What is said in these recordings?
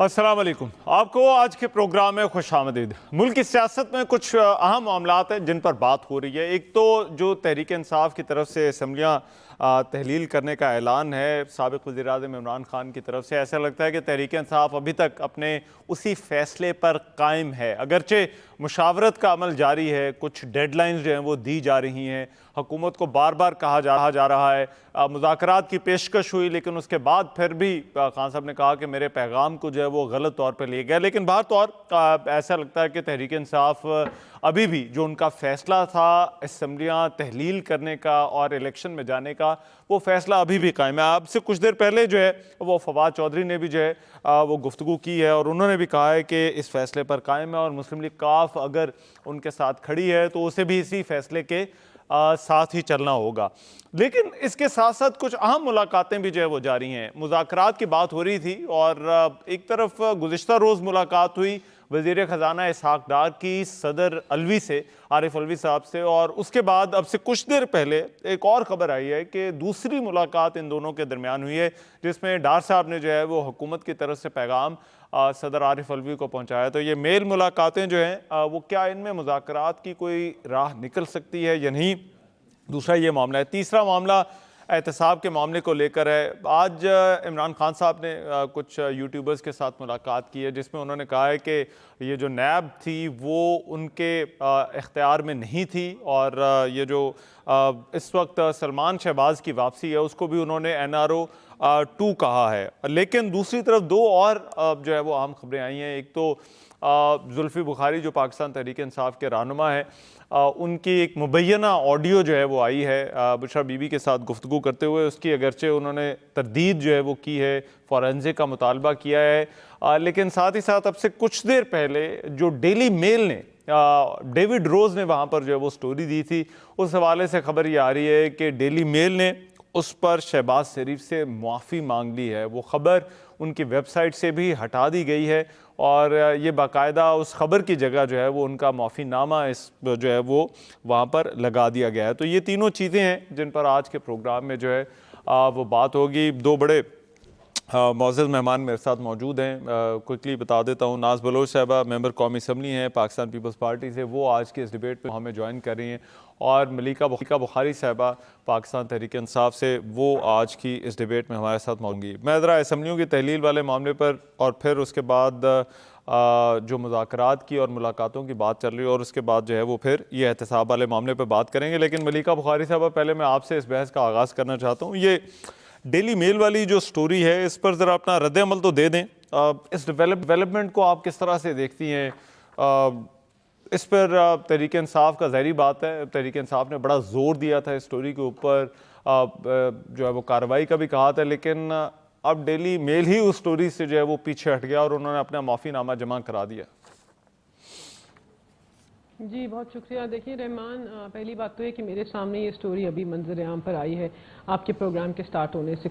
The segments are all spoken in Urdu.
السلام علیکم، آپ کو آج کے پروگرام میں خوش آمدید۔ ملک کی سیاست میں کچھ اہم معاملات ہیں جن پر بات ہو رہی ہے۔ ایک تو جو تحریک انصاف کی طرف سے اسمبلیاں تحلیل کرنے کا اعلان ہے سابق وزیر اعظم عمران خان کی طرف سے، ایسا لگتا ہے کہ تحریک انصاف ابھی تک اپنے اسی فیصلے پر قائم ہے، اگرچہ مشاورت کا عمل جاری ہے، کچھ ڈیڈ لائنز جو ہیں وہ دی جا رہی ہیں، حکومت کو بار بار کہا جا رہا ہے، مذاکرات کی پیشکش ہوئی، لیکن اس کے بعد پھر بھی خان صاحب نے کہا کہ میرے پیغام کو جو ہے وہ غلط طور پہ لے گیا۔ لیکن بہر طور ایسا لگتا ہے کہ تحریک انصاف ابھی بھی جو ان کا فیصلہ تھا اسمبلیاں تحلیل کرنے کا اور الیکشن میں جانے کا، وہ فیصلہ ابھی بھی قائم ہے۔ اب سے کچھ دیر پہلے جو ہے وہ فواد چودھری نے بھی جو ہے وہ گفتگو کی ہے اور انہوں نے بھی کہا ہے کہ اس فیصلے پر قائم ہے اور مسلم لیگ کاف اگر ان کے ساتھ کھڑی ہے تو اسے بھی اسی فیصلے کے ساتھ ہی چلنا ہوگا۔ لیکن اس کے ساتھ ساتھ کچھ اہم ملاقاتیں بھی جو ہے وہ جاری ہیں۔ مذاکرات کی بات ہو رہی تھی اور ایک طرف گزشتہ روز ملاقات ہوئی وزیر خزانہ اسحاق ڈار کی صدر الوی سے، عارف الوی صاحب سے، اور اس کے بعد اب سے کچھ دیر پہلے ایک اور خبر آئی ہے کہ دوسری ملاقات ان دونوں کے درمیان ہوئی ہے جس میں ڈار صاحب نے جو ہے وہ حکومت کی طرف سے پیغام صدر عارف الوی کو پہنچایا۔ تو یہ میل ملاقاتیں جو ہیں وہ کیا ان میں مذاکرات کی کوئی راہ نکل سکتی ہے یا نہیں؟ دوسرا یہ معاملہ ہے۔ تیسرا معاملہ احتساب کے معاملے کو لے کر ہے۔ آج عمران خان صاحب نے کچھ یوٹیوبرز کے ساتھ ملاقات کی ہے جس میں انہوں نے کہا ہے کہ یہ جو نیب تھی وہ ان کے اختیار میں نہیں تھی، اور یہ جو اس وقت سلمان شہباز کی واپسی ہے اس کو بھی انہوں نے NRO 2 کہا ہے۔ لیکن دوسری طرف دو اور جو ہے وہ اہم خبریں آئی ہیں۔ ایک تو زلفی بخاری جو پاکستان تحریک انصاف کے رہنما ہے، ان کی ایک مبینہ آڈیو جو ہے وہ آئی ہے بشرا بی بی کے ساتھ گفتگو کرتے ہوئے، اس کی اگرچہ انہوں نے تردید جو ہے وہ کی ہے، فورنزک کا مطالبہ کیا ہے، لیکن ساتھ ہی ساتھ اب سے کچھ دیر پہلے جو ڈیلی میل نے ڈیوڈ روز نے وہاں پر جو ہے وہ سٹوری دی تھی، اس حوالے سے خبر یہ آ رہی ہے کہ ڈیلی میل نے اس پر شہباز شریف سے معافی مانگ لی ہے۔ وہ خبر ان کی ویب سائٹ سے بھی ہٹا دی گئی ہے اور یہ باقاعدہ اس خبر کی جگہ جو ہے وہ ان کا معافی نامہ جو ہے وہ وہاں پر لگا دیا گیا ہے۔ تو یہ تینوں چیزیں ہیں جن پر آج کے پروگرام میں جو ہے وہ بات ہوگی۔ دو بڑے معزز مہمان میرے ساتھ موجود ہیں، کوئکلی بتا دیتا ہوں۔ ناز بلوچ صاحبہ ممبر قومی اسمبلی ہیں پاکستان پیپلز پارٹی سے، وہ آج کے اس ڈیبیٹ میں ہمیں جوائن کر رہی ہیں، اور ملیکہ بخاری صاحبہ پاکستان تحریک انصاف سے، وہ آج کی اس ڈیبیٹ میں ہمارے ساتھ موجود ہیں۔ میں ذرا اسمبلیوں کی تحلیل والے معاملے پر اور پھر اس کے بعد جو مذاکرات کی اور ملاقاتوں کی بات چل رہی ہے اور اس کے بعد جو ہے وہ پھر یہ احتساب والے معاملے پر بات کریں گے۔ لیکن ملیکہ بخاری صاحبہ پہلے میں آپ سے اس بحث کا آغاز کرنا چاہتا ہوں۔ یہ ڈیلی میل والی جو سٹوری ہے اس پر ذرا اپنا رد عمل تو دے دیں، اس ڈیولپمنٹ کو آپ کس طرح سے دیکھتی ہیں؟ اس پر تحریک انصاف کا ظاہری بات ہے، تحریک انصاف نے بڑا زور دیا تھا اس سٹوری کے اوپر، جو ہے وہ کارروائی کا بھی کہا تھا، لیکن اب ڈیلی میل ہی اس سٹوری سے جو ہے وہ پیچھے ہٹ گیا اور انہوں نے اپنا معافی نامہ جمع کرا دیا۔ جی بہت شکریہ۔ دیکھیے رحمان، پہلی بات تو ہے کہ میرے سامنے یہ سٹوری ابھی منظر عام پر آئی ہے آپ کے پروگرام کے سٹارٹ ہونے سے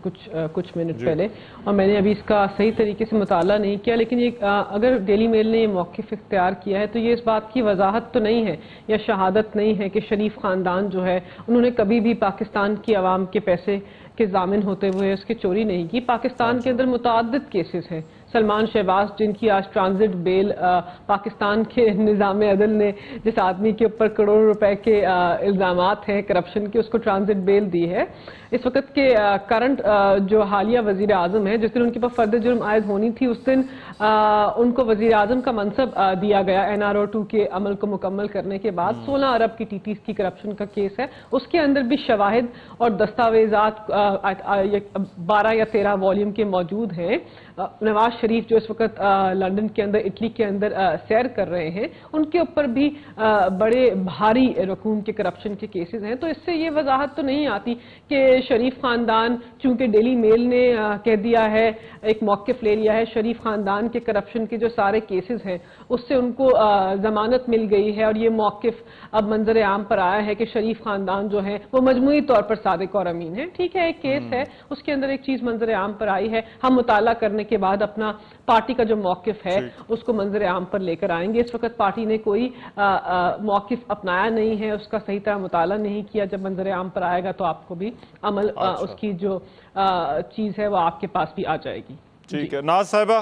کچھ منٹ پہلے، اور میں نے ابھی اس کا صحیح طریقے سے مطالعہ نہیں کیا، لیکن یہ اگر ڈیلی میل نے یہ موقف اختیار کیا ہے تو یہ اس بات کی وضاحت تو نہیں ہے یا شہادت نہیں ہے کہ شریف خاندان جو ہے انہوں نے کبھی بھی پاکستان کی عوام کے پیسے کے ضامن ہوتے ہوئے اس کی چوری نہیں کی۔ پاکستان کے اندر متعدد کیسز ہیں۔ سلمان شہباز جن کی آج ٹرانزٹ بیل پاکستان کے نظام عدل نے جس آدمی کے اوپر کروڑوں روپے کے الزامات ہیں کرپشن کے، اس کو ٹرانزٹ بیل دی ہے۔ اس وقت کے کرنٹ جو حالیہ وزیر اعظم ہے، جس دن ان کے پر فرد جرم عائد ہونی تھی اس دن ان کو وزیر اعظم کا منصب دیا گیا NRO 2 کے عمل کو مکمل کرنے کے بعد۔ 16 ارب کی TTs کی کرپشن کا کیس ہے، اس کے اندر بھی شواہد اور دستاویزات 12 یا 13 والیوم کے موجود ہیں۔ نواز شریف جو اس وقت لندن کے اندر اٹلی کے اندر سیر کر رہے ہیں، ان کے اوپر بھی بڑے بھاری رقوم کے کرپشن کے کیسز ہیں۔ تو اس سے یہ وضاحت تو نہیں آتی کہ شریف خاندان، چونکہ ڈیلی میل نے کہہ دیا ہے، ایک موقف لے لیا ہے، شریف خاندان کے کرپشن کے جو سارے کیسز ہیں اس سے ان کو ضمانت مل گئی ہے، اور یہ موقف اب منظر عام پر آیا ہے کہ شریف خاندان جو ہے وہ مجموعی طور پر صادق اور امین ہے۔ ٹھیک ہے، ایک کیس ہے، اس کے اندر ایک چیز منظر عام پر آئی ہے، ہم مطالعہ کرنے کے بعد اپنا پارٹی کا جو موقف ہے اس کو منظر عام پر لے کر آئیں گے۔ اس وقت پارٹی نے کوئی موقف اپنایا نہیں ہے، اس کا صحیح طرح مطالعہ نہیں کیا۔ جب منظر عام پر آئے گا تو آپ کو بھی عمل اس کی جو چیز ہے وہ آپ کے پاس بھی آ جائے گی۔ ٹھیک ہے، ناز صاحبہ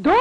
2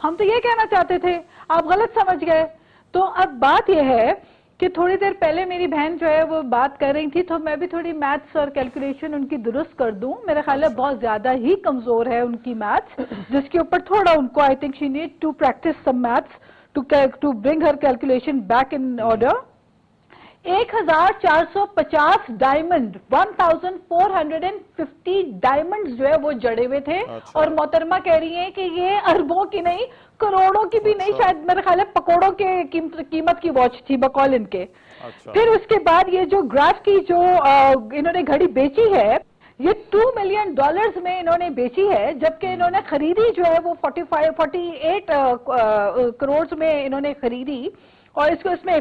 ہم تو یہ کہنا چاہتے تھے، آپ غلط سمجھ گئے۔ تو اب بات یہ ہے کہ تھوڑی دیر پہلے میری بہن جو ہے وہ بات کر رہی تھی، تو میں بھی تھوڑی میتھس اور کیلکولیشن ان کی درست کر دوں۔ میرے خیال ہے بہت زیادہ ہی کمزور ہے ان کی میتھس، جس کے اوپر تھوڑا ان کو I think she need to practice some maths to bring her calculation back in order. 1450 diamond 1450 diamond جو ہے وہ جڑے ہوئے تھے، اور محترمہ کہہ رہی ہیں کہ یہ اربوں کی نہیں، کروڑوں کی بھی نہیں، شاید میرے خیال ہے پکوڑوں کے قیمت کی واچ تھی بقول ان کے۔ پھر اس کے بعد یہ جو گراف کی جو انہوں نے گھڑی بیچی ہے، یہ $2 ملین میں انہوں نے بیچی ہے، جبکہ انہوں نے خریدی جو ہے وہ 48 کروڑ میں انہوں نے خریدی، اور اس کو اس میں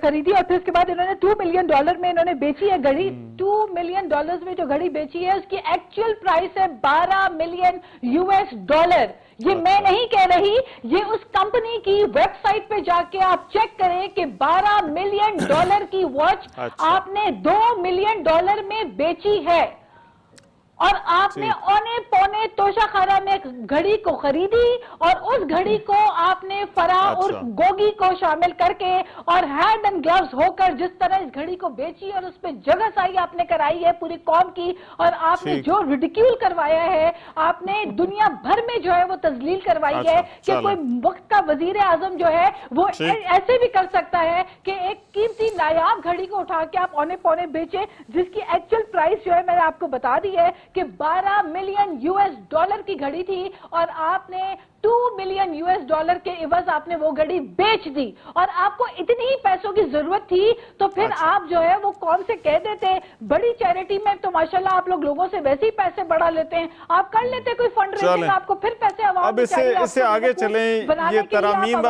خریدی، اور پھر اس کے بعد انہوں نے $2 ملین میں انہوں نے بیچی ہے گھڑی۔ $2 ملین میں جو گھڑی بیچی ہے، اس کی ایکچوئل پرائس ہے $12 ملین۔ یہ میں نہیں کہہ رہی، یہ اس کمپنی کی ویب سائٹ پہ جا کے آپ چیک کریں کہ $12 ملین کی واچ آپ نے $2 ملین میں بیچی ہے، اور آپ نے اونے پونے توشہ خانہ میں گھڑی کو خریدی، اور اس گھڑی کو آپ نے فرا اور گوگی کو شامل کر کے اور ہینڈ اینڈ گلوز ہو کر جس طرح اس گھڑی کو بیچی اور اس پہ جگہ سائی آپ نے کرائی ہے پوری قوم کی، اور آپ نے جو ریڈیکیول کروایا ہے، آپ نے دنیا بھر میں جو ہے وہ تذلیل کروائی ہے کہ کوئی وقت کا وزیر اعظم جو ہے وہ ایسے بھی کر سکتا ہے کہ ایک قیمتی نایاب گھڑی کو اٹھا کے آپ اونے پونے بیچے، جس کی ایکچوئل پرائس جو ہے میں نے آپ کو بتا دی ہے کہ $12 ملین کی گھڑی تھی، اور آپ نے $2 ملین کے عوض آپ نے وہ گھڑی بیچ دی، اور آپ کو اتنی پیسوں کی ضرورت تھی تو پھر آپ جو ہے وہ کون سے کہہ دیتے، بڑی چیریٹی میں تو ماشاءاللہ آپ لوگ لوگوں سے ویسے ہی پیسے بڑھا لیتے ہیں، آپ کر لیتے کوئی فنڈ ریزنگ، آپ کو پھر پیسے عوام اب اس سے آگے چلیں، یہ ترامیم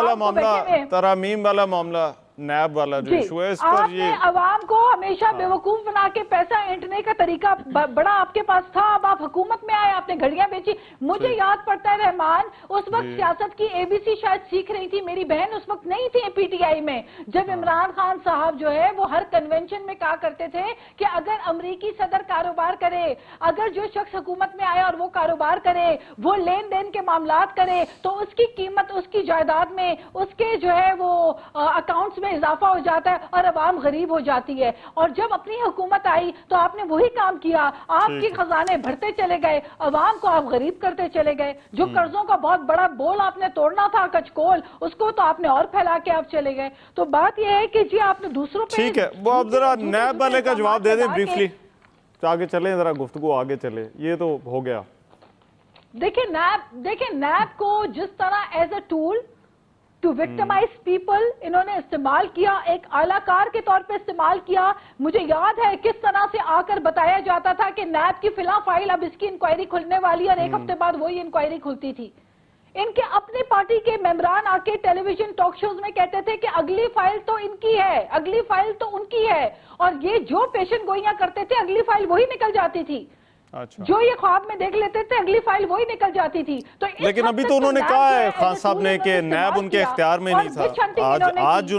والا معاملہ نیب والا جو ایشو ہے، اس پر آپ نے عوام کو ہمیشہ بیوقوف بنا کے پیسہ اینٹنے کا طریقہ بڑا آپ کے پاس تھا، اب آپ حکومت میں آئے، آپ نے گھڑیاں بیچی۔ مجھے یاد پڑتا ہے رحمان، اس وقت سیاست کی ABC شاید سیکھ رہی تھی میری بہن، اس وقت نہیں تھی PTI میں، جب عمران خان صاحب جو ہے وہ ہر کنونشن میں کہا کرتے تھے کہ اگر امریکی صدر کاروبار کرے، اگر جو شخص حکومت میں آیا اور وہ کاروبار کرے، وہ لین دین کے معاملات کرے، تو اس کی قیمت اس کی جائیداد میں، اس کے جو ہے وہ اکاؤنٹس میں اضافہ ہو جاتا ہے اور عوام غریب ہو جاتی ہے۔ اور جب اپنی حکومت آئی تو آپ نے وہی کام کیا، آپ کے خزانے بھرتے چلے گئے، عوام کو آپ غریب کرتے چلے گئے، جو قرضوں کا بہت بڑا بول آپ نے توڑنا تھا کچکول، اس کو تو آپ نے اور پھیلا کے آپ چلے گئے۔ تو بات یہ ہے کہ جی آپ نے دوسروں پہ، ٹھیک ہے، وہ آپ ذرا نیب والے کا جواب دے دیں بریفلی، آگے چلیں، ذرا گفتگو آگے چلے، یہ تو ہو گیا۔ دیکھیں نیب کو جس طرح as a tool to victimise people انہوں نے استعمال کیا، ایک اعلیٰ کار کے طور پہ استعمال کیا۔ مجھے یاد ہے کس طرح سے آ کر بتایا جاتا تھا کہ نیب کی فلاں فائل اب اس کی انکوائری کھلنے والی، اور ایک ہفتے بعد وہی انکوائری کھلتی تھی۔ ان کے اپنے پارٹی کے ممبران آ کے ٹیلی ویژن ٹاک شوز میں کہتے تھے کہ اگلی فائل تو ان کی ہے، اگلی فائل تو ان کی ہے، اور یہ جو پیشن گوئیاں کرتے تھے اگلی فائل وہی نکل جاتی تھی، جو یہ خواب میں دیکھ لیتے تھے اگلی فائل وہی نکل جاتی تھی۔ تو لیکن ابھی تو انہوں نے کہا ہے خان صاحب نے کہ نیب ان کے اختیار میں نہیں تھا، آج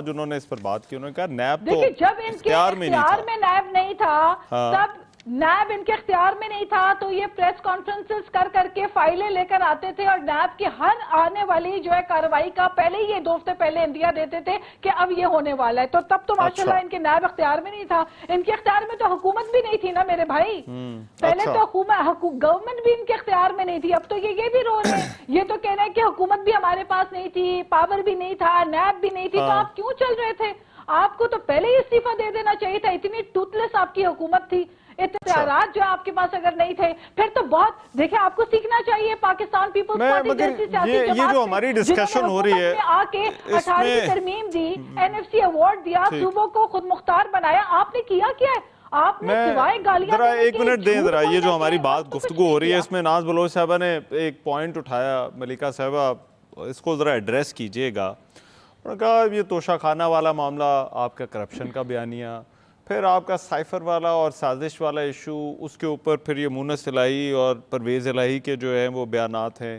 انہوں نے اس پر بات کی، انہوں نے کہا نیب تو اختیار میں نہیں تھا۔ نیب نہیں تھا تب، نیب ان کے اختیار میں نہیں تھا، تو یہ پریس کانفرنسز کر کے فائلیں لے کر آتے تھے، اور نیب کی ہر آنے والی جو ہے کارروائی کا پہلے ہی یہ 2 ہفتے پہلے اندیا دیتے تھے کہ اب یہ ہونے والا ہے۔ تو تب تو ماشاءاللہ ان کے نیب اختیار میں نہیں تھا، ان کے اختیار میں تو حکومت بھی نہیں تھی نا میرے بھائی، پہلے تو گورنمنٹ بھی ان کے اختیار میں نہیں تھی۔ اب تو یہ بھی رو رہے ہیں، یہ تو کہہ رہے ہیں کہ حکومت بھی ہمارے پاس نہیں تھی، پاور بھی نہیں تھا، نیب بھی نہیں تھی، تو آپ کیوں چل رہے تھے؟ آپ کو تو پہلے ہی استعفیٰ دے دینا چاہیے تھا، اتنی ٹوتھ آپ کی حکومت تھی، اختیارات جو آپ کے پاس اگر نہیں تھے، پھر تو بہت دیکھیں آپ کو سیکھنا چاہیے پاکستان پیپلز پارٹی جیسی سیاسی جماعت، یہ جو ہماری ڈسکشن ہو رہی ہے، آ کے 18 ترمیم دی، NFC ایوارڈ دیا، صوبوں کو خود مختار بنایا، آپ نے کیا کیا ہے؟ آپ نے سوائے گالیاں ذرا ایک منٹ دیں، ذرا یہ جو ہماری بات گفتگو ہو رہی ہے اس میں ناز بلوچ صاحبہ نے ایک پوائنٹ اٹھایا، ملکہ صاحبہ اس کو ذرا ایڈریس کیجئے گا۔ انہوں نے کہا یہ توشہ خانہ والا معاملہ، آپ کا کرپشن کا بیانیہ، پھر آپ کا سائفر والا اور سازش والا ایشو، اس کے اوپر پھر یہ مونس الہی اور پرویز الہی کے جو ہیں وہ بیانات ہیں،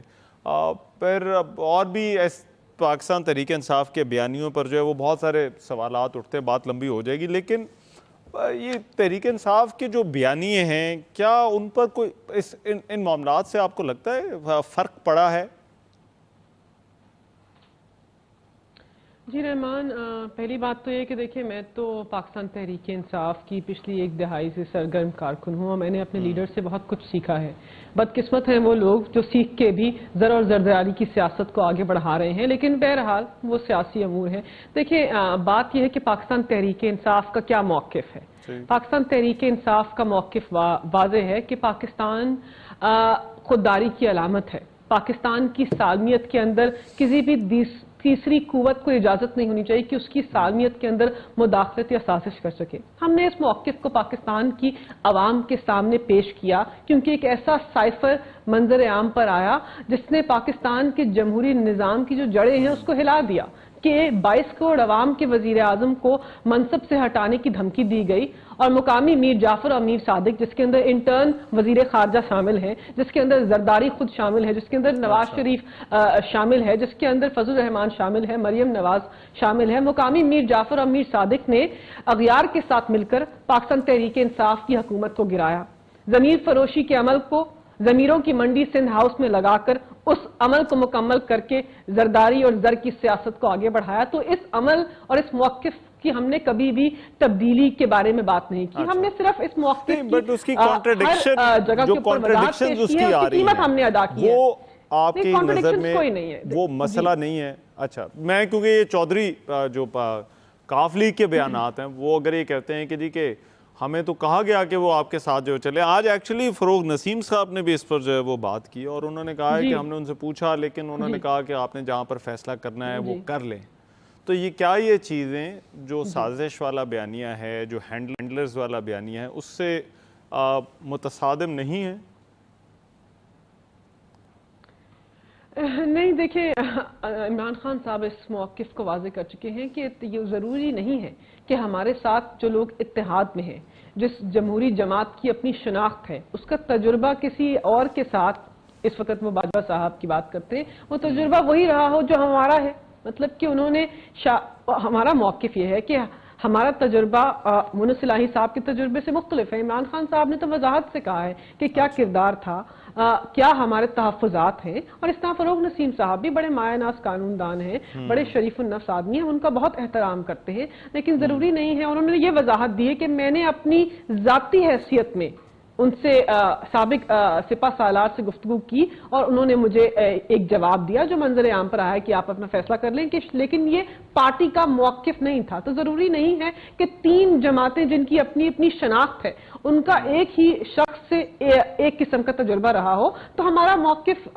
پھر اور بھی پاکستان تحریک انصاف کے بیانیوں پر جو ہے وہ بہت سارے سوالات اٹھتے ہیں، بات لمبی ہو جائے گی، لیکن یہ تحریک انصاف کے جو بیانیے ہیں، کیا ان پر کوئی ان معاملات سے آپ کو لگتا ہے فرق پڑا ہے؟ جی رحمان، پہلی بات تو یہ کہ دیکھیں میں تو پاکستان تحریک انصاف کی پچھلی ایک دہائی سے سرگرم کارکن ہوں اور میں نے اپنے لیڈر سے بہت کچھ سیکھا ہے. بدقسمت ہیں وہ لوگ جو سیکھ کے بھی زر اور زرداری کی سیاست کو آگے بڑھا رہے ہیں، لیکن بہرحال وہ سیاسی امور ہے. دیکھیں بات یہ ہے کہ پاکستان تحریک انصاف کا کیا موقف ہے. پاکستان تحریک انصاف کا موقف واضح ہے کہ پاکستان خودداری کی علامت ہے. پاکستان کی سالمیت کے اندر کسی بھی تیسری قوت کو اجازت نہیں ہونی چاہیے کہ اس کی سالمیت کے اندر مداخلت یا سازش کر سکے. ہم نے اس موقف کو پاکستان کی عوام کے سامنے پیش کیا کیونکہ ایک ایسا سائفر منظر عام پر آیا جس نے پاکستان کے جمہوری نظام کی جو جڑیں ہیں اس کو ہلا دیا کہ 22 کروڑ عوام کے وزیر اعظم کو منصب سے ہٹانے کی دھمکی دی گئی اور مقامی میر جعفر اور میر صادق، جس کے اندر انٹرن وزیر خارجہ شامل ہیں، جس کے اندر زرداری خود شامل ہے، جس کے اندر نواز شریف شامل ہے، جس کے اندر فضل الرحمان شامل ہے، مریم نواز شامل ہے. مقامی میر جعفر اور میر صادق نے اغیار کے ساتھ مل کر پاکستان تحریک انصاف کی حکومت کو گرایا. ضمیر فروشی کے عمل کو ضمیروں کی منڈی سندھ ہاؤس میں لگا کر اس عمل کو مکمل کر کے زرداری اور زر کی سیاست کو آگے بڑھایا. تو اس عمل اور اس موقف کی ہم نے کبھی بھی تبدیلی کے بارے میں بات نہیں کی. ہم نے صرف اس موقف کی ہر جگہ کے اوپر وضاحت پیش کی ہے، اس کی قیمت ہم نے ادا کی ہے. وہ آپ کی نظر میں وہ مسئلہ نہیں ہے. اچھا، میں کیونکہ یہ چودھری جو کاف لیگ کے بیانات ہیں وہ اگر یہ کہتے ہیں کہ جی کہ ہمیں تو کہا گیا کہ وہ آپ کے ساتھ جو چلے. آج ایکچولی فروغ نسیم صاحب نے بھی اس پر جو ہے وہ بات کی اور انہوں نے کہا ہے کہ ہم نے ان سے پوچھا لیکن انہوں نے کہا کہ آپ نے جہاں پر فیصلہ کرنا ہے وہ کر لیں. تو یہ کیا یہ چیزیں جو سازش والا بیانیہ ہے، جو ہینڈلرز والا بیانیہ ہے، اس سے متصادم نہیں ہے؟ نہیں، دیکھیں عمران خان صاحب اس موقف کو واضح کر چکے ہیں کہ یہ ضروری نہیں ہے کہ ہمارے ساتھ جو لوگ اتحاد میں ہیں، جس جمہوری جماعت کی اپنی شناخت ہے، اس کا تجربہ کسی اور کے ساتھ، اس وقت وہ باجوہ صاحب کی بات کرتے ہیں، وہ تجربہ وہی رہا ہو جو ہمارا ہے. مطلب کہ انہوں نے ہمارا موقف یہ ہے کہ ہمارا تجربہ مونس الہی صاحب کے تجربے سے مختلف ہے. عمران خان صاحب نے تو وضاحت سے کہا ہے کہ کیا کردار تھا، کیا ہمارے تحفظات ہیں. اور اس طرح فروغ نسیم صاحب بھی بڑے مایہ ناز قانون دان ہیں، بڑے شریف النفس آدمی ہیں، ان کا بہت احترام کرتے ہیں، لیکن ضروری نہیں ہے. انہوں نے یہ وضاحت دی ہے کہ میں نے اپنی ذاتی حیثیت میں ان سے سابق سپہ سالار سے گفتگو کی اور انہوں نے مجھے ایک جواب دیا جو منظر عام پر آیا کہ آپ اپنا فیصلہ کر لیں، لیکن یہ پارٹی کا موقف نہیں تھا. تو ضروری نہیں ہے کہ تین جماعتیں جن کی اپنی اپنی شناخت ہے ان کا ایک ہی شخص سے ایک قسم کا تجربہ رہا ہو. تو ہمارا موقف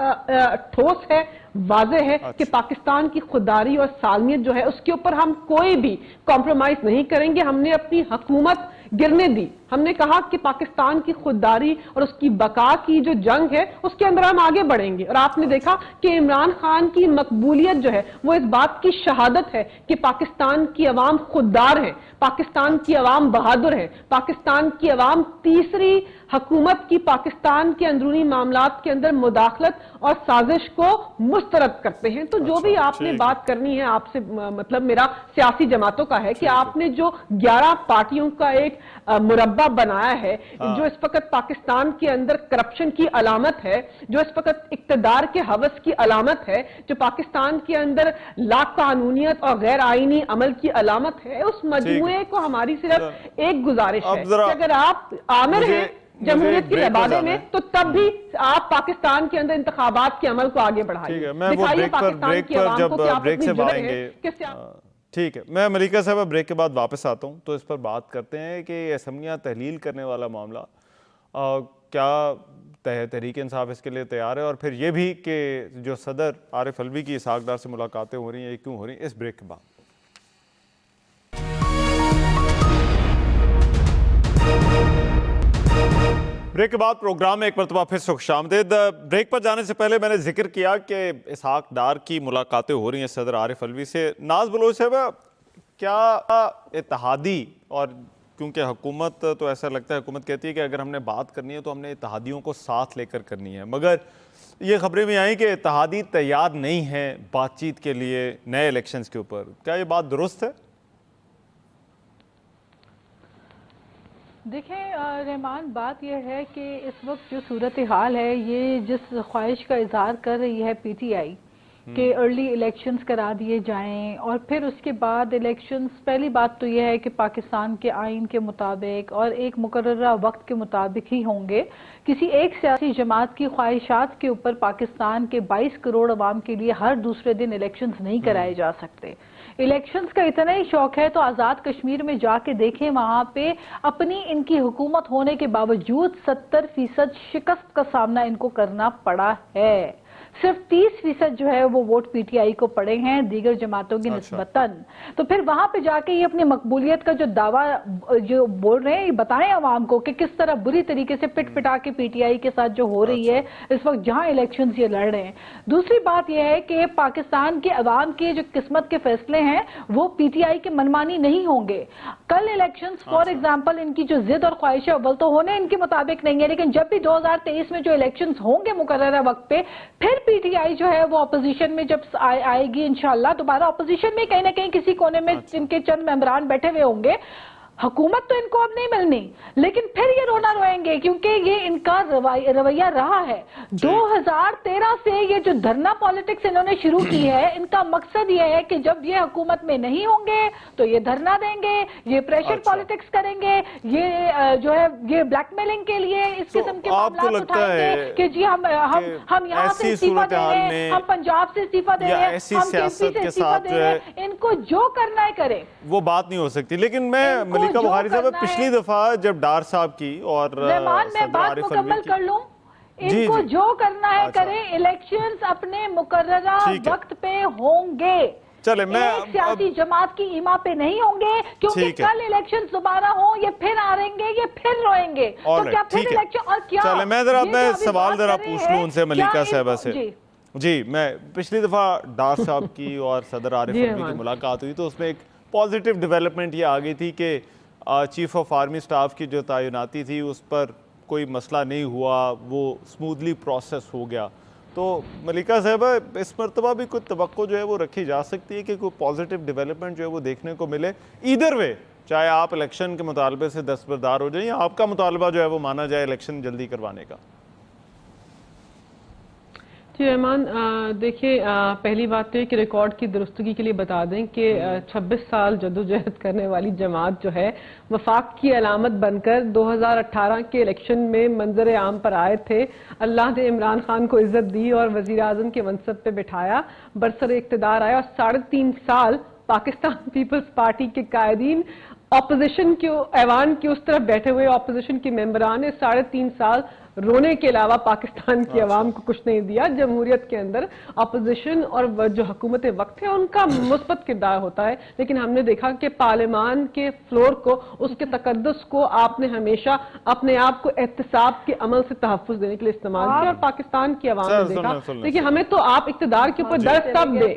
ٹھوس ہے، واضح ہے کہ پاکستان کی خودداری اور سالمیت جو ہے اس کے اوپر ہم کوئی بھی کمپرومائز نہیں کریں گے. ہم نے اپنی حکومت گرنے دی. ہم نے کہا کہ پاکستان کی خودداری اور اس کی بقا کی جو جنگ ہے اس کے اندر ہم آگے بڑھیں گے. اور آپ نے دیکھا کہ عمران خان کی مقبولیت جو ہے وہ اس بات کی شہادت ہے کہ پاکستان کی عوام خوددار ہے، پاکستان کی عوام بہادر ہے، پاکستان کی عوام تیسری حکومت کی پاکستان کے اندرونی معاملات کے اندر مداخلت اور سازش کو مسترد کرتے ہیں. تو جو بھی آپ نے بات کرنی ہے آپ سے، مطلب میرا سیاسی جماعتوں کا ہے کہ آپ نے جو 11 پارٹیوں کا ایک مربع بنایا ہے جو اس وقت پاکستان کے اندر کرپشن کی علامت ہے، جو اس وقت اقتدار کے ہوس کی علامت ہے، جو پاکستان کے اندر لا قانونیت اور غیر آئینی عمل کی علامت ہے، اس مجموعے کو ہماری صرف ایک گزارش ہے کہ اگر آپ آمر ہیں جمہوریت کی لبادے میں تو تب بھی آپ پاکستان کے اندر انتخابات کے عمل کو آگے بڑھائیے. دکھائیے پاکستان کی عوام کو کہ آپ اتنی جرأت ہے کہ ٹھیک ہے. میں ملیکہ صاحب بریک کے بعد واپس آتا ہوں تو اس پر بات کرتے ہیں کہ اسمبلیاں تحلیل کرنے والا معاملہ کیا تحریک انصاف اس کے لیے تیار ہے، اور پھر یہ بھی کہ جو صدر عارف الوی کی اسحاق ڈار سے ملاقاتیں ہو رہی ہیں یہ کیوں ہو رہی ہیں. اس بریک کے بعد بریک کے بعد پروگرام میں ایک مرتبہ پھر سے خوش آمدید. بریک پر جانے سے پہلے میں نے ذکر کیا کہ اسحاق ڈار کی ملاقاتیں ہو رہی ہیں صدر عارف الوی سے. ناز بلوچ صاحب، کیا اتحادی، اور کیونکہ حکومت تو ایسا لگتا ہے حکومت کہتی ہے کہ اگر ہم نے بات کرنی ہے تو ہم نے اتحادیوں کو ساتھ لے کر کرنی ہے، مگر یہ خبریں بھی آئیں کہ اتحادی تیار نہیں ہیں بات چیت کے لیے نئے الیکشنز کے اوپر. کیا یہ بات درست ہے؟ دیکھیں رحمان، بات یہ ہے کہ اس وقت جو صورتحال ہے، یہ جس خواہش کا اظہار کر رہی ہے پی ٹی آئی کہ ارلی الیکشنز کرا دیے جائیں، اور پھر اس کے بعد الیکشنز، پہلی بات تو یہ ہے کہ پاکستان کے آئین کے مطابق اور ایک مقررہ وقت کے مطابق ہی ہوں گے. کسی ایک سیاسی جماعت کی خواہشات کے اوپر پاکستان کے 22 کروڑ عوام کے لیے ہر دوسرے دن الیکشنز نہیں کرائے جا سکتے. الیکشنز کا اتنا ہی شوق ہے تو آزاد کشمیر میں جا کے دیکھیں، وہاں پہ اپنی ان کی حکومت ہونے کے باوجود 70% شکست کا سامنا ان کو کرنا پڑا ہے. صرف 30% جو ہے وہ ووٹ پی ٹی آئی کو پڑے ہیں دیگر جماعتوں کی نسبتاً. تو پھر وہاں پہ جا کے یہ اپنی مقبولیت کا جو دعویٰ جو بول رہے ہیں، یہ بتائیں عوام کو کہ کس طرح بری طریقے سے پٹ پٹا کے پی ٹی آئی کے ساتھ جو ہو رہی ہے اس وقت جہاں الیکشنز یہ لڑ رہے ہیں. دوسری بات یہ ہے کہ پاکستان کے عوام کے جو قسمت کے فیصلے ہیں وہ پی ٹی آئی کے منمانی نہیں ہوں گے. کل الیکشنز فار ایگزامپل ان کی جو ضد اور خواہش ہے اول تو ہونے ان کے مطابق نہیں ہے، لیکن جب بھی 2023 میں جو الیکشنز ہوں گے مقررہ وقت پہ، پھر پی ٹی آئی جو ہے وہ اپوزیشن میں جب آئے گی انشاءاللہ دوبارہ اپوزیشن میں کہیں نہ کہیں کسی کونے میں جن کے چند ممبران بیٹھے ہوئے ہوں گے. حکومت تو ان کو اب نہیں ملنی، لیکن پھر یہ رونا روئیں گے کیونکہ یہ ان کا رویہ رہا ہے. 2013 سے یہ جو دھرنا پالیٹکس انہوں نے شروع کی ہے، ان کا مقصد یہ ہے کہ جب یہ حکومت میں نہیں ہوں گے تو یہ دھرنا دیں گے، یہ پریشر پالیٹکس کریں گے، یہ جو ہے یہ بلیک میلنگ کے لیے اس قسم کے معاملات اٹھائیں گے کہ جی ہم یہاں سے استعفیٰ دے رہے ہیں، ہم پنجاب سے استعفیٰ دے رہے ہیں، ہم کے پی سے استعفیٰ دے رہے ہیں. ان کو جو کرنا ہے کرے، وہ بات نہیں ہو سکتی. لیکن میں ملکہ بخاری صاحب پچھلی دفعہ جب ڈار صاحب کی اور رحمان میں بات مکمل کر لوں، ان کو جو کرنا ہے کریں، الیکشنز اپنے مقررہ وقت پہ ہوں گے. چلے میں ایک سیاسی جماعت کی ایما پہ نہیں ہوں گے کیونکہ کل الیکشنز دوبارہ ہوں، یہ پھر آئیں گے، یہ پھر روئیں گے. تو کیا پھر الیکشن اور کیا؟ چلے میں سوال ذرا پوچھ لوں ان سے، ملیکہ صاحبہ سے. جی میں پچھلی دفعہ ڈار صاحب کی اور صدر عارف علوی کی ملاقات ہوئی تو اس میں ایک پازیٹیو ڈیولپمنٹ یہ آ گئی تھی کہ چیف آف آرمی سٹاف کی جو تعیناتی تھی اس پر کوئی مسئلہ نہیں ہوا، وہ سموتھلی پروسیس ہو گیا. تو ملیکہ صاحبہ اس مرتبہ بھی کوئی توقع جو ہے وہ رکھی جا سکتی ہے کہ کوئی پازیٹیو ڈیولپمنٹ جو ہے وہ دیکھنے کو ملے ایدر وے، چاہے آپ الیکشن کے مطالبے سے دستبردار ہو جائیں یا آپ کا مطالبہ جو ہے وہ مانا جائے الیکشن جلدی کروانے کا؟ جی رحمان، دیکھیے پہلی بات تو یہ کہ ریکارڈ کی درستگی کے لیے بتا دیں کہ 26 سال جدوجہد کرنے والی جماعت جو ہے وفاق کی علامت بن کر 2018 کے الیکشن میں منظر عام پر آئے تھے. اللہ نے عمران خان کو عزت دی اور وزیر اعظم کے منصب پہ بٹھایا، برسر اقتدار آیا اور 3.5 سال پاکستان پیپلز پارٹی کے قائدین اپوزیشن کے ایوان کی اس طرف بیٹھے ہوئے اپوزیشن کے ممبران نے 3.5 سال رونے کے علاوہ پاکستان کی عوام کو کچھ نہیں دیا. جمہوریت کے اندر اپوزیشن اور جو حکومت وقت ہے ان کا مثبت کردار ہوتا ہے، لیکن ہم نے دیکھا کہ پارلیمان کے فلور کو، اس کے تقدس کو آپ نے ہمیشہ اپنے آپ کو احتساب کے عمل سے تحفظ دینے کے لیے استعمال کیا اور پاکستان کی عوام نے دیکھا. دیکھیے ہمیں تو آپ اقتدار کے اوپر درس تب دیں،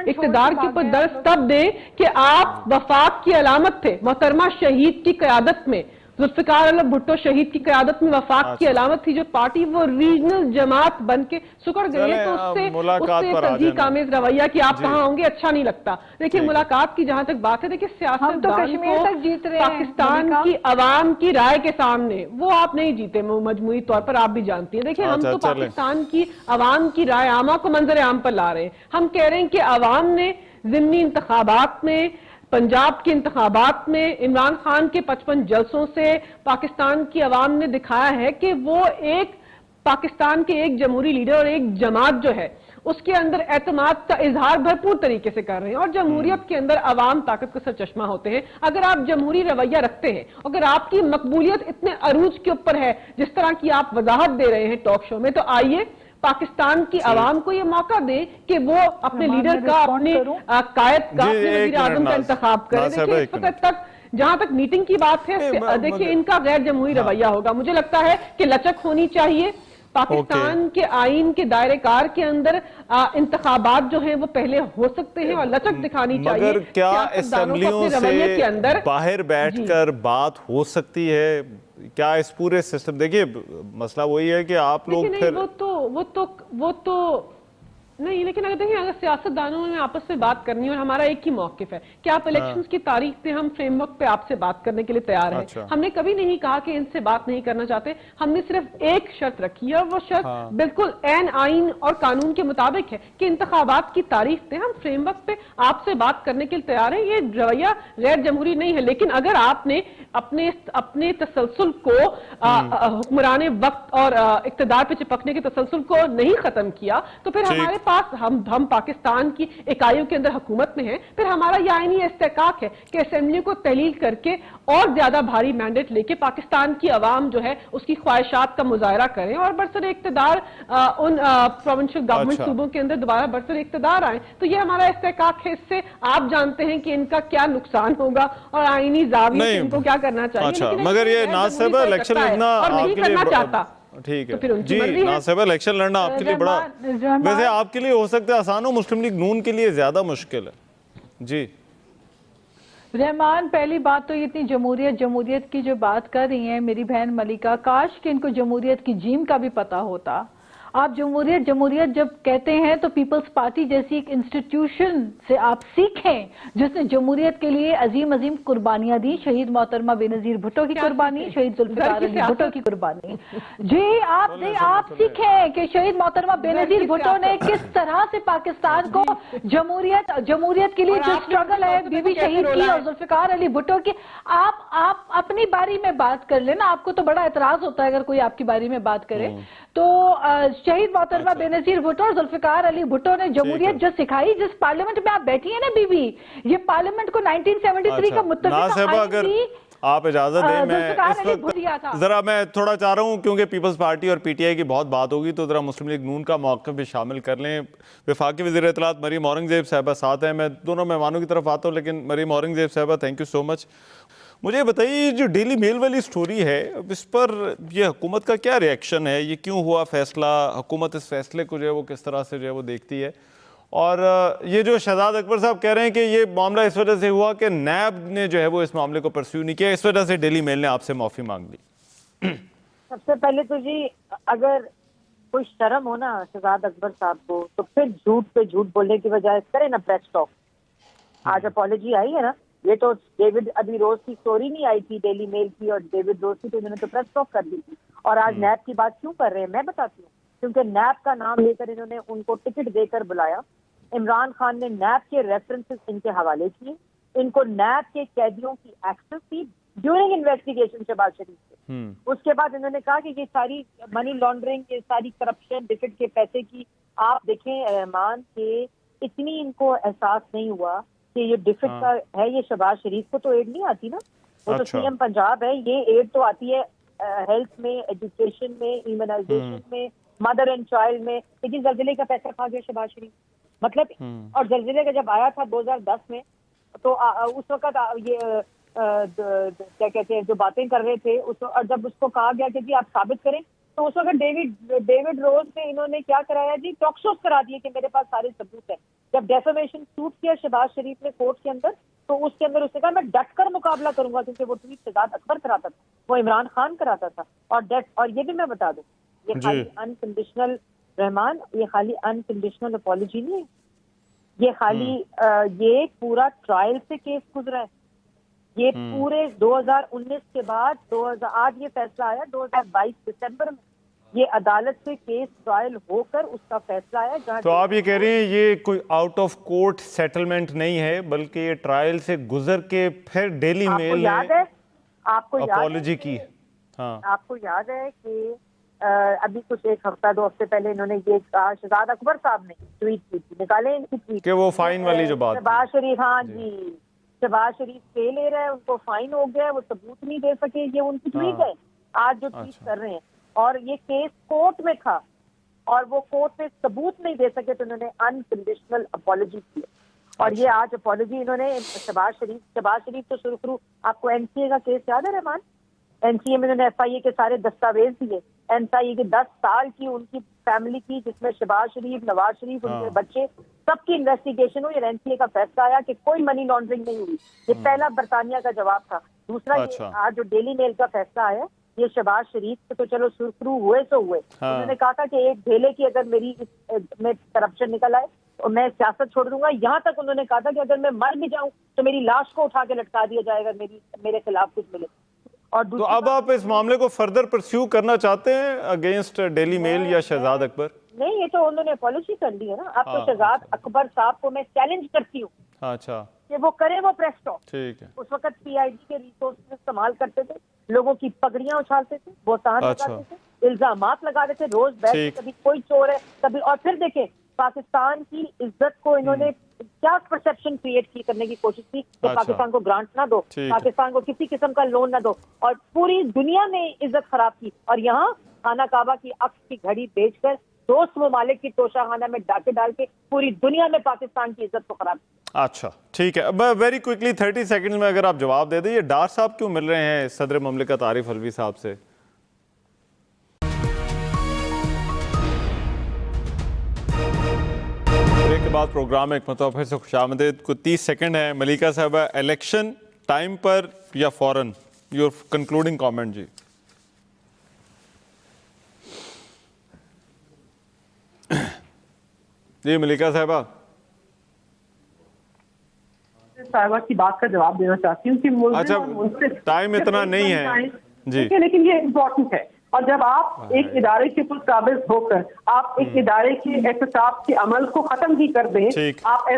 اقتدار کے اوپر درس تب دیں کہ آپ وفاق کی علامت تھے. محترمہ شہید کی قیادت میں، ذوالفقار اللہ بھٹو شہید کی قیادت میں وفاق کی علامت تھی جو پارٹی وہ ریجنل جماعت بن کے سکڑ گئی ہے. تو اس سے تضحیق آمیز رویہ کہ آپ کہاں ہوں گے اچھا نہیں لگتا. دیکھیے ملاقات کی جہاں تک بات ہے، دیکھیے سیاست پاکستان کی عوام کی رائے کے سامنے وہ آپ نہیں جیتے مجموعی طور پر، آپ بھی جانتی ہیں. دیکھیں ہم تو پاکستان کی عوام کی رائے عامہ کو منظر عام پر لا رہے ہیں. ہم کہہ رہے ہیں کہ عوام نے ضمنی انتخابات میں، پنجاب کے انتخابات میں، عمران خان کے 55 جلسوں سے پاکستان کی عوام نے دکھایا ہے کہ وہ ایک پاکستان کے ایک جمہوری لیڈر اور ایک جماعت جو ہے اس کے اندر اعتماد کا اظہار بھرپور طریقے سے کر رہے ہیں. اور جمہوریت کے اندر عوام طاقت کا سرچشمہ ہوتے ہیں. اگر آپ جمہوری رویہ رکھتے ہیں، اگر آپ کی مقبولیت اتنے عروج کے اوپر ہے جس طرح کی آپ وضاحت دے رہے ہیں ٹاک شو میں، تو آئیے پاکستان کی عوام کو یہ موقع دے کہ وہ اپنے لیڈر کا، اپنے قائد کا، اپنے وزیر اعظم کا انتخاب کرے. دیکھیں اس وقت تک جہاں تک میٹنگ کی بات ہے، دیکھیں ان کا غیر جمہوری رویہ ہوگا. مجھے لگتا ہے کہ لچک ہونی چاہیے. پاکستان کے آئین کے دائرہ کار کے اندر انتخابات جو ہیں وہ پہلے ہو سکتے ہیں اور لچک دکھانی چاہیے. مگر کیا اسمبلیوں سے باہر بیٹھ کر بات ہو سکتی ہے؟ کیا اس پورے سسٹم، دیکھیے مسئلہ وہی ہے کہ آپ لوگ پھر وہ تو نہیں لیکن اگر دیکھیں اگر سیاستدانوں میں آپس میں بات کرنی ہے اور ہمارا ایک ہی موقف ہے کہ آپ الیکشنز کی تاریخ پہ ہم فریم ورک پہ آپ سے بات کرنے کے لیے تیار ہیں. ہم نے کبھی نہیں کہا کہ ان سے بات نہیں کرنا چاہتے. ہم نے صرف ایک شرط رکھی ہے اور وہ شرط بالکل عین آئین اور قانون کے مطابق ہے کہ انتخابات کی تاریخ پہ ہم فریم ورک پہ آپ سے بات کرنے کے لیے تیار ہیں. یہ رویہ غیر جمہوری نہیں ہے. لیکن اگر آپ نے اپنے تسلسل کو حکمران وقت اور اقتدار پہ چپکنے کے تسلسل کو نہیں ختم کیا تو پھر ہمارے پاس ہم پاکستان کی اکائیوں کے اندر حکومت میں ہیں. پھر ہمارا یہ آئینی استحقاق ہے کہ اسمبلی کو تحلیل کر کے اور زیادہ بھاری مینڈیٹ لے کے پاکستان کی عوام جو ہے اس کی خواہشات کا مظاہرہ کریں اور برسر اقتدار ان پروونشل گورنمنٹ صوبوں کے اندر دوبارہ برسر اقتدار آئیں. تو یہ ہمارا استحقاق ہے. اس سے آپ جانتے ہیں کہ ان کا کیا نقصان ہوگا اور آئینی زاویے سے ان کو کیا کرنا چاہیے. مگر یہ ناصب الیکشن لڑنا اور نہیں کرنا چاہتا. ٹھیک ہے جی ناصب الیکشن لڑنا آپ کے لیے بڑا ویسے آپ کے لیے ہو سکتا ہے آسان ہو, مسلم لیگ نون کے لیے زیادہ مشکل ہے. جی رحمان, پہلی بات تو یہ اتنی جمہوریت کی جو بات کر رہی ہیں میری بہن ملکہ, کاش کہ ان کو جمہوریت کی جیم کا بھی پتا ہوتا. آپ جمہوریت جب کہتے ہیں تو پیپلز پارٹی جیسی ایک انسٹیٹیوشن سے آپ سیکھیں جس نے جمہوریت کے لیے عظیم قربانیاں دی. شہید محترمہ بے نظیر بھٹو کی قربانی, شہید ذوالفقار علی بھٹو کی قربانی. جی آپ سیکھیں کہ شہید محترمہ بے نظیر بھٹو نے کس طرح سے پاکستان کو جمہوریت کے لیے جو اسٹرگل ہے بی بی شہید کی اور ذوالفقار علی بھٹو کی. آپ اپنی باری میں بات کر لینا. آپ کو تو بڑا اعتراض ہوتا ہے اگر کوئی آپ کی باری میں بات کرے. تو شہید محترمہ بے نظیر بھٹو اور ذوالفقار علی بھٹو نے جمہوریت جو سکھائی, جس پارلیمنٹ میں آپ بیٹھی ہیں نا بی بی, یہ پارلیمنٹ کو 1973 کا متفق آپ اجازت دیں میں اس وقت ذرا میں تھوڑا چاہ رہا ہوں کیونکہ پیپلز پارٹی اور پی ٹی آئی کی بہت بات ہوگی تو ذرا مسلم لیگ نون کا موقف بھی شامل کر لیں. وفاقی وزیر اطلاعات مریم اورنگزیب صاحبہ ساتھ ہیں. میں دونوں مہمانوں کی طرف آتا ہوں لیکن مریم اورنگزیب صاحبہ تھینک یو سو مچ. مجھے بتائیے جو ڈیلی میل والی سٹوری ہے اس پر یہ حکومت کا کیا ریئیکشن ہے, یہ کیوں ہوا فیصلہ, حکومت اس فیصلے کو جو ہے وہ کس طرح سے جو ہے وہ دیکھتی ہے, اور یہ جو شہزاد اکبر صاحب کہہ رہے ہیں کہ یہ معاملہ اس وجہ سے ہوا کہ نیب نے جو ہے وہ اس معاملے کو پرسیو نہیں کیا, اس وجہ سے ڈیلی میل نے آپ سے معافی مانگ لی. سب سے پہلے تو جی اگر کوئی شرم ہو نا شہزاد اکبر صاحب کو تو پھر جھوٹ پہ جھوٹ بولنے کی بجائے کرے نا پریس ٹاک. آج اپالوجی آئی ہے نا, یہ تو ڈیوڈ ابھی روز کی سٹوری نہیں آئی تھی ڈیلی میل کی اور ڈیوڈ روز کی, تو انہوں نے تو پریس ٹاک کر دی تھی. اور آج نیب کی بات کیوں کر رہے ہیں میں بتاتی ہوں. کیونکہ نیب کا نام لے کر انہوں نے ان کو ٹکٹ دے کر بلایا. عمران خان نے نیب کے ریفرنسز ان کے حوالے کیے, ان کو نیب کے قیدیوں کی ایکسس تھی ڈیورنگ انویسٹیگیشن شہباز شریف سے. اس کے بعد انہوں نے کہا کہ یہ ساری منی لانڈرنگ, یہ ساری کرپشن, ڈفٹ کے پیسے کی آپ دیکھیں رحمان کہ اتنی ان کو احساس نہیں ہوا کہ یہ ڈفٹ کا ہے. یہ شہباز شریف کو تو ایڈ نہیں آتی نا, وہ تو سی ایم پنجاب ہے. یہ ایڈ تو آتی ہے ہیلتھ میں, ایجوکیشن میں, ایمونائزیشن میں, مدر اینڈ چائلڈ میں. لیکن زلزلے کا پیسہ کھا گیا شہباز شریف مطلب. اور زلزلے کا جب آیا تھا 2010 میں تو اس وقت یہ کیا کہتے ہیں جو باتیں کر رہے تھے اور جب اس کو کہا گیا کہ جی آپ ثابت کریں تو اس وقت ڈیوڈ روز نے انہوں نے کیا کرایا جی, ٹاک شوز کرا دیے کہ میرے پاس سارے ثبوت ہیں. جب ڈیفیمیشن سوٹ کیا شہباز شریف نے کورٹ کے اندر تو اس کے اندر اس نے کہا میں ڈٹ کر مقابلہ کروں گا کیونکہ وہ ٹویٹ شہزاد اکبر کراتا تھا, وہ عمران خان کراتا تھا. اور یہ بھی میں بتا دوں یہ خالی انکنڈیشنل رحمان, یہ خالی انکنڈیشنل اپالوجی نہیں ہے, یہ خالی یہ پورا ٹرائل سے کیس گزرا ہے. یہ پورے 2019 کے بعد آج یہ فیصلہ آیا 2022 دسمبر میں, یہ عدالت سے کیس ٹرائل ہو کر اس کا فیصلہ آیا. تو آپ یہ کہہ رہے ہیں یہ کوئی آؤٹ آف کورٹ سیٹلمنٹ نہیں ہے بلکہ یہ ٹرائل سے گزر کے پھر ڈیلی میل نے اپالوجی کی. آپ کو یاد ہے کہ ابھی کچھ ایک ہفتہ 2 ہفتے پہلے انہوں نے یہ کہا شہزاد اکبر صاحب نے ٹویٹ کی تھی, نکالے ان کی ٹویٹ کہ وہ فائن والی جو بات شہباز شریف, ہاں جی شہباز شریف پے لے رہا ہے, ان کو فائن ہو گیا, وہ ثبوت نہیں دے سکے, یہ ان کی ٹویٹ ہے آج جو ٹویٹ کر رہے ہیں. اور یہ کیس کورٹ میں تھا اور وہ کورٹ میں ثبوت نہیں دے سکے تو انہوں نے انکنڈیشنل اپالوجی کی. اور یہ آج اپالوجی انہوں نے شہباز شریف تو سرخرو. آپ کو این سی اے کا کیس یاد ہے رحمان, این سی اے میں انہوں نے ایف آئی اے کے سارے دستاویز دیے, این سی اے کی 10 سال کی ان کی فیملی کی جس میں شہباز شریف, نواز شریف, ان کے بچے سب کی انویسٹیگیشن ہوئی. این سی اے کا فیصلہ آیا کہ کوئی منی لانڈرنگ نہیں ہوئی. یہ پہلا برطانیہ کا جواب تھا. دوسرا یہ آج جو ڈیلی میل کا فیصلہ آیا یہ شہباز شریف سے تو چلو شروع ہوئے سو ہوئے. انہوں نے کہا تھا کہ ایک ڈھیلے کی اگر میری میں کرپشن نکل آئے تو میں سیاست چھوڑ دوں گا. یہاں تک انہوں نے کہا تھا کہ اگر میں مر بھی جاؤں تو میری لاش کو اٹھا کے لٹکا دیا جائے گا میرے خلاف کچھ ملے. اور تو اب آپ اس معاملے کو فردر پرسیو کرنا چاہتے ہیں اگینسٹ ڈیلی میل یا شہزاد اکبر؟ نہیں, یہ تو انہوں نے پالیسی کر لی ہے نا. اب تو شہزاد اکبر صاحب کو میں چیلنج کرتی ہوں اچھا کہ وہ کرے وہ پریس ٹاک. ٹھیک ہے. اس وقت پی آئی ڈی کے ریسورس استعمال کرتے تھے, لوگوں کی پگڑیاں اچھالتے تھے, بہتان لگاتے تھے, الزامات لگا دیتے تھے, روز بیٹھ کبھی کوئی چور ہے کبھی. اور پھر دیکھیں پاکستان کی عزت کو انہوں نے کیا پرسپشن کریٹ کی کرنے کی کوشش کی کہ پاکستان کو گرانٹ نہ دو, پاکستان کو کسی قسم کا لون نہ دو, اور پوری دنیا میں عزت خراب کی. اور یہاں خانہ کعبہ کی عکس کی گھڑی بیچ کر دوست ممالک کی توشہ خانہ میں ڈاکے ڈال کے پوری دنیا میں پاکستان کی عزت کو خراب کی. اچھا ٹھیک ہے. اب ویری کوئکلی 30 سیکنڈ میں اگر آپ جواب دے دیں, یہ ڈار صاحب کیوں مل رہے ہیں صدر مملکت عارف علوی صاحب سے؟ بریک کے بعد پروگرام ایک مرتبہ پھر سے خوش آمدید. کوئی 30 سیکنڈ ہے. ملیکہ صاحبہ, الیکشن ٹائم پر یا فوراً, یور کنکلوڈنگ کامنٹ. جی جی ملیکہ صاحبہ. صاحبہ کی بات کا جواب دینا چاہتی ہوں کہ اچھا ٹائم اتنا نہیں ہے جی, لیکن یہ امپورٹنٹ ہے. اور جب آپ ایک ادارے کے پر قابض ہو کر آپ ایک ادارے کے احتساب کے عمل کو ختم ہی کر دیں, آپ